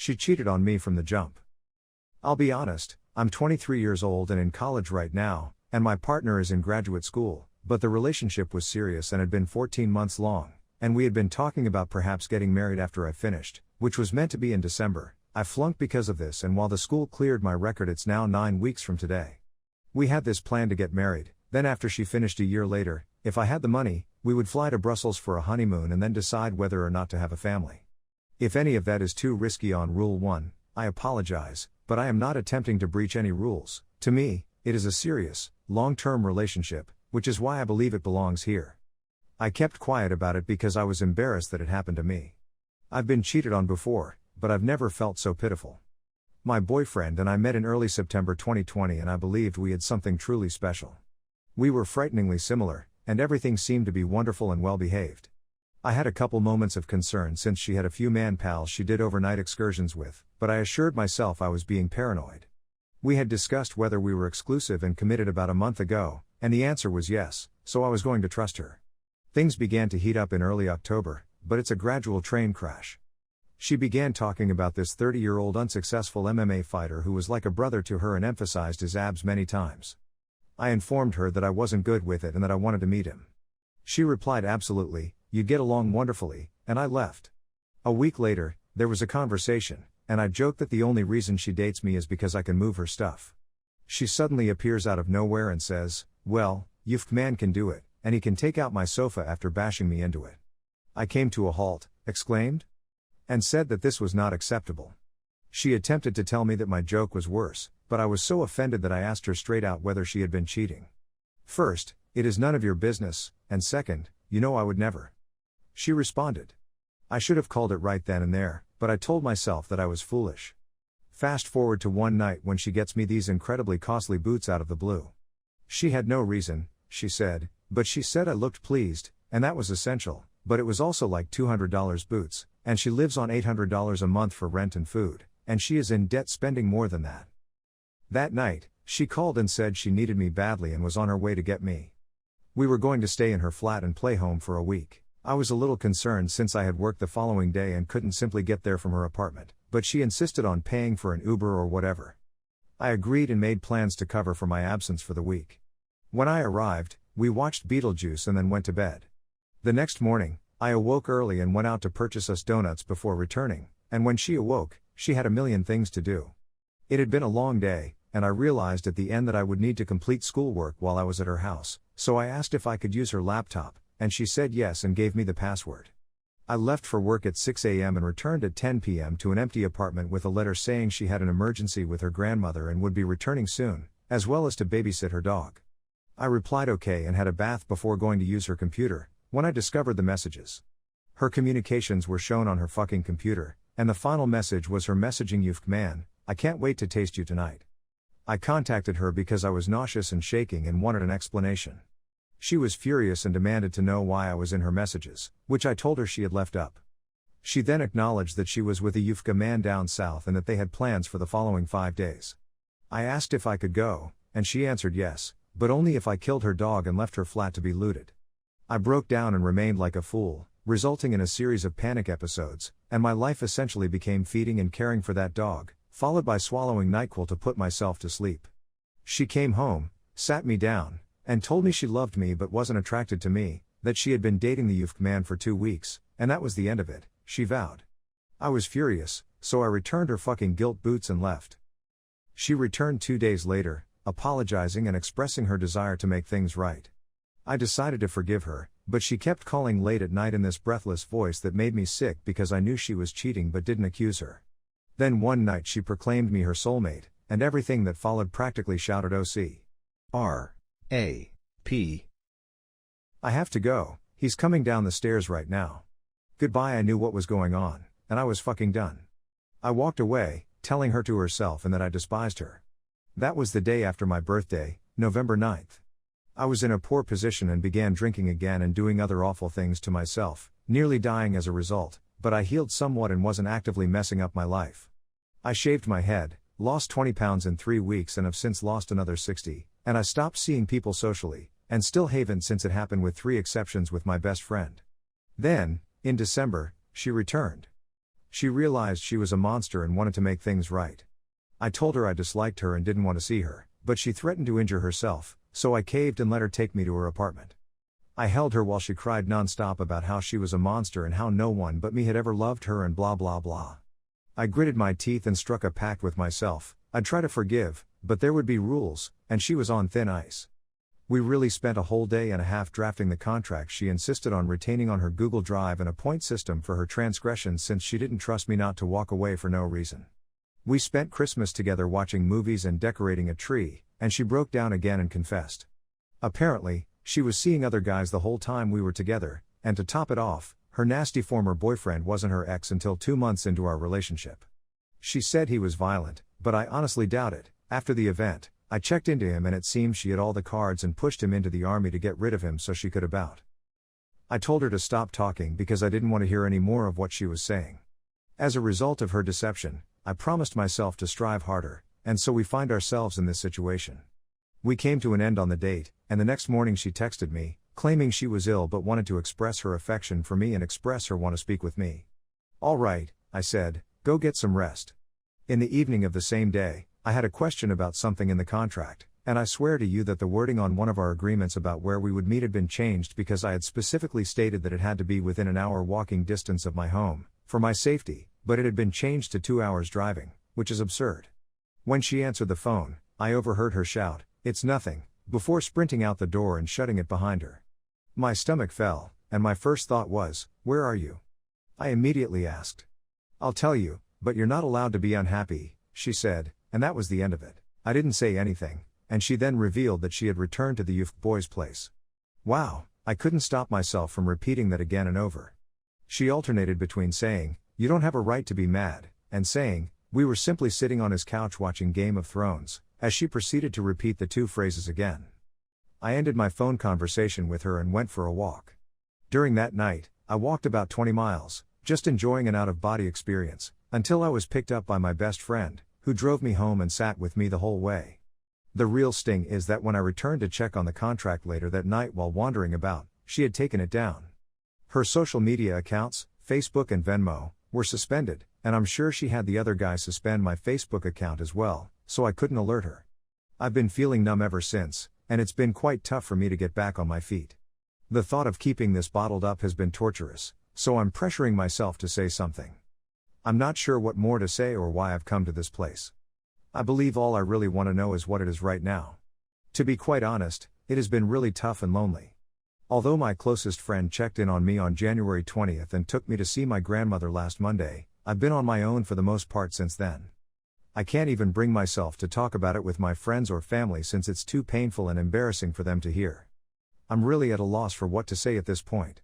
She cheated on me from the jump. I'll be honest, I'm 23 years old and in college right now, and my partner is in graduate school, but the relationship was serious and had been 14 months long, and we had been talking about perhaps getting married after I finished, which was meant to be in December. I flunked because of this, and while the school cleared my record, it's now 9 weeks from today. We had this plan to get married, then after she finished a year later, if I had the money, we would fly to Brussels for a honeymoon and then decide whether or not to have a family. If any of that is too risky on Rule 1, I apologize, but I am not attempting to breach any rules. To me, it is a serious, long-term relationship, which is why I believe it belongs here. I kept quiet about it because I was embarrassed that it happened to me. I've been cheated on before, but I've never felt so pitiful. My boyfriend and I met in early September 2020, and I believed we had something truly special. We were frighteningly similar, and everything seemed to be wonderful and well behaved. I had a couple moments of concern since she had a few man pals she did overnight excursions with, but I assured myself I was being paranoid. We had discussed whether we were exclusive and committed about a month ago, and the answer was yes, so I was going to trust her. Things began to heat up in early October, but it's a gradual train crash. She began talking about this 30-year-old unsuccessful MMA fighter who was like a brother to her and emphasized his abs many times. I informed her that I wasn't good with it and that I wanted to meet him. She replied, absolutely, you'd get along wonderfully, and I left. A week later, there was a conversation, and I joked that the only reason she dates me is because I can move her stuff. She suddenly appears out of nowhere and says, well, Yufk man can do it, and he can take out my sofa after bashing me into it. I came to a halt, exclaimed, and said that this was not acceptable. She attempted to tell me that my joke was worse, but I was so offended that I asked her straight out whether she had been cheating. First, it is none of your business, and second, you know I would never. She responded. I should have called it right then and there, but I told myself that I was foolish. Fast forward to one night when she gets me these incredibly costly boots out of the blue. She had no reason, she said, but she said I looked pleased, and that was essential, but it was also like $200 boots, and she lives on $800 a month for rent and food, and she is in debt spending more than that. That night, she called and said she needed me badly and was on her way to get me. We were going to stay in her flat and play home for a week. I was a little concerned since I had worked the following day and couldn't simply get there from her apartment, but she insisted on paying for an Uber or whatever. I agreed and made plans to cover for my absence for the week. When I arrived, we watched Beetlejuice and then went to bed. The next morning, I awoke early and went out to purchase us donuts before returning, and when she awoke, she had a million things to do. It had been a long day, and I realized at the end that I would need to complete schoolwork while I was at her house, so I asked if I could use her laptop, and she said yes and gave me the password. I left for work at 6 a.m. and returned at 10 p.m. to an empty apartment with a letter saying she had an emergency with her grandmother and would be returning soon, as well as to babysit her dog. I replied okay and had a bath before going to use her computer, when I discovered the messages. Her communications were shown on her fucking computer, and the final message was her messaging Yufk man, I can't wait to taste you tonight. I contacted her because I was nauseous and shaking and wanted an explanation. She was furious and demanded to know why I was in her messages, which I told her she had left up. She then acknowledged that she was with a Yufka man down south and that they had plans for the following 5 days. I asked if I could go, and she answered yes, but only if I killed her dog and left her flat to be looted. I broke down and remained like a fool, resulting in a series of panic episodes, and my life essentially became feeding and caring for that dog, followed by swallowing NyQuil to put myself to sleep. She came home, sat me down, and told me she loved me but wasn't attracted to me, that she had been dating the Yufk man for 2 weeks, and that was the end of it, she vowed. I was furious, so I returned her fucking gilt boots and left. She returned 2 days later, apologizing and expressing her desire to make things right. I decided to forgive her, but she kept calling late at night in this breathless voice that made me sick because I knew she was cheating but didn't accuse her. Then one night she proclaimed me her soulmate, and everything that followed practically shouted OC. R.A.P. I have to go, he's coming down the stairs right now. Goodbye. I knew what was going on, and I was fucking done. I walked away, telling her to herself and that I despised her. That was the day after my birthday, November 9th. I was in a poor position and began drinking again and doing other awful things to myself, nearly dying as a result, but I healed somewhat and wasn't actively messing up my life. I shaved my head, lost 20 pounds in 3 weeks and have since lost another 60, and I stopped seeing people socially, and still haven't since it happened with 3 exceptions with my best friend. Then, in December, she returned. She realized she was a monster and wanted to make things right. I told her I disliked her and didn't want to see her, but she threatened to injure herself, so I caved and let her take me to her apartment. I held her while she cried nonstop about how she was a monster and how no one but me had ever loved her and blah blah blah. I gritted my teeth and struck a pact with myself. I'd try to forgive, but there would be rules, and she was on thin ice. We really spent a whole day and a half drafting the contract she insisted on retaining on her Google Drive and a point system for her transgressions since she didn't trust me not to walk away for no reason. We spent Christmas together watching movies and decorating a tree, and she broke down again and confessed. Apparently, she was seeing other guys the whole time we were together, and to top it off, her nasty former boyfriend wasn't her ex until 2 months into our relationship. She said he was violent, but I honestly doubt it. After the event, I checked into him and it seemed she had all the cards and pushed him into the army to get rid of him so she could about. I told her to stop talking because I didn't want to hear any more of what she was saying. As a result of her deception, I promised myself to strive harder, and so we find ourselves in this situation. We came to an end on the date, and the next morning she texted me, claiming she was ill but wanted to express her affection for me and express her want to speak with me. All right, I said, go get some rest. In the evening of the same day, I had a question about something in the contract, and I swear to you that the wording on one of our agreements about where we would meet had been changed because I had specifically stated that it had to be within an hour walking distance of my home, for my safety, but it had been changed to 2 hours driving, which is absurd. When she answered the phone, I overheard her shout, "It's nothing," before sprinting out the door and shutting it behind her. My stomach fell, and my first thought was, "Where are you?" I immediately asked. "I'll tell you, but you're not allowed to be unhappy," she said, and that was the end of it. I didn't say anything, and she then revealed that she had returned to the youth boy's place. Wow, I couldn't stop myself from repeating that again and over. She alternated between saying, "You don't have a right to be mad," and saying, "We were simply sitting on his couch watching Game of Thrones," as she proceeded to repeat the two phrases again. I ended my phone conversation with her and went for a walk. During that night, I walked about 20 miles, just enjoying an out-of-body experience, until I was picked up by my best friend, who drove me home and sat with me the whole way. The real sting is that when I returned to check on the contract later that night while wandering about, she had taken it down. Her social media accounts, Facebook and Venmo, were suspended, and I'm sure she had the other guy suspend my Facebook account as well, so I couldn't alert her. I've been feeling numb ever since, and it's been quite tough for me to get back on my feet. The thought of keeping this bottled up has been torturous, so I'm pressuring myself to say something. I'm not sure what more to say or why I've come to this place. I believe all I really want to know is what it is right now. To be quite honest, it has been really tough and lonely. Although my closest friend checked in on me on January 20th and took me to see my grandmother last Monday, I've been on my own for the most part since then. I can't even bring myself to talk about it with my friends or family since it's too painful and embarrassing for them to hear. I'm really at a loss for what to say at this point.